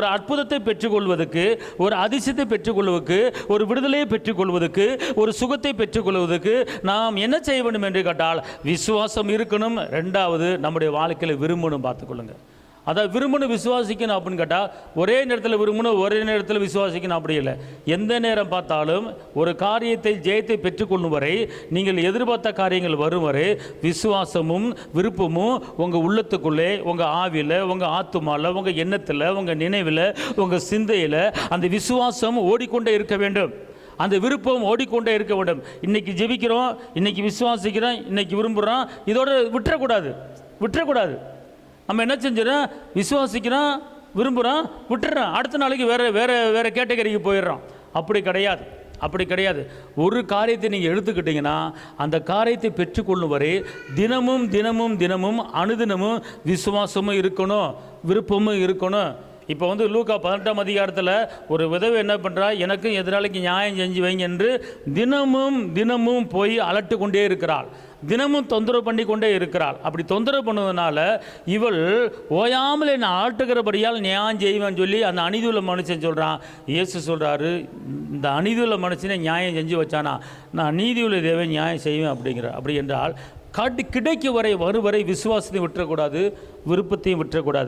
ஒரு அற்புதத்தை பெற்றுக்கொள்வதற்கு, ஒரு அதிசயத்தை பெற்றுக்கொள்வதற்கு, ஒரு விடுதலையை பெற்றுக்கொள்வதற்கு, ஒரு சுகத்தை பெற்றுக்கொள்வதற்கு நாம் என்ன செய்ய வேண்டும் என்று கேட்டால் விசுவாசம் இருக்கணும். ரெண்டாவது, நம்முடைய வாழ்க்கையில் விரும்பணும். பார்த்துக்கொள்ளுங்க. அதாவது விரும்பணும், விசுவாசிக்கணும் அப்படின்னு கேட்டால் ஒரே நேரத்தில் விரும்பணும், ஒரே நேரத்தில் விசுவாசிக்கணும் அப்படி இல்லை. எந்த நேரம் பார்த்தாலும் ஒரு காரியத்தை ஜெயத்தை பெற்றுக்கொள்ளும் வரை, நீங்கள் எதிர்பார்த்த காரியங்கள் வரும் வரை விசுவாசமும் விருப்பமும் உங்கள் உள்ளத்துக்குள்ளே, உங்கள் ஆவியில், உங்கள் ஆத்துமாவில், உங்கள் எண்ணத்தில், உங்கள் நினைவில், உங்கள் சிந்தையில் அந்த விசுவாசம் ஓடிக்கொண்டே இருக்க வேண்டும். அந்த விருப்பம் ஓடிக்கொண்டே இருக்க வேண்டும். இன்றைக்கி ஜெபிக்கிறோம், இன்றைக்கி விசுவாசிக்கிறோம், இன்றைக்கி விரும்புகிறோம், இதோடு விட்டுறக்கூடாது. நம்ம என்ன செஞ்சிடறோம், விசுவாசிக்கிறோம், விரும்புகிறோம், விட்டுறோம், அடுத்த நாளைக்கு வேறு கேட்டகரிக்கு போயிடுறோம். அப்படி கிடையாது. ஒரு காரியத்தை நீங்கள் எடுத்துக்கிட்டிங்கன்னா அந்த காரியத்தை பெற்றுக்கொள்ளும் வரை தினமும் அனுதினமும் விசுவாசமும் இருக்கணும், விருப்பமும் இருக்கணும். இப்போ லூக்கா 18ஆம் அதிகாரத்தில் ஒரு விதவை என்ன பண்ணுறா, எனக்கும் எதிராளிக்கு நியாயம் செஞ்சு வைங்க என்று தினமும் போய் அலட்டு கொண்டே இருக்கிறாள், தினமும் தொந்தரவு பண்ணி கொண்டே இருக்கிறாள். அப்படி தொந்தரவு பண்ணுவதனால இவள் ஓயாமல் என்னை ஆட்டுகிறபடியால் நியாயம் செய்வேன்னு சொல்லி அந்த அநீதியுள்ள மனுஷன் சொல்கிறான். இயேசு சொல்கிறாரு, இந்த அநீதியுள்ள மனுஷனை நியாயம் செஞ்சு வச்சானா, நான் நீதியுள்ள தேவை நியாயம் செய்வேன் அப்படிங்கிற. அப்படி என்றால் கிடைக்கும் வரை வரும் வரை விசுவாசத்தையும் விட்டுறக்கூடாது, விருப்பத்தையும் விட்டுறக்கூடாது.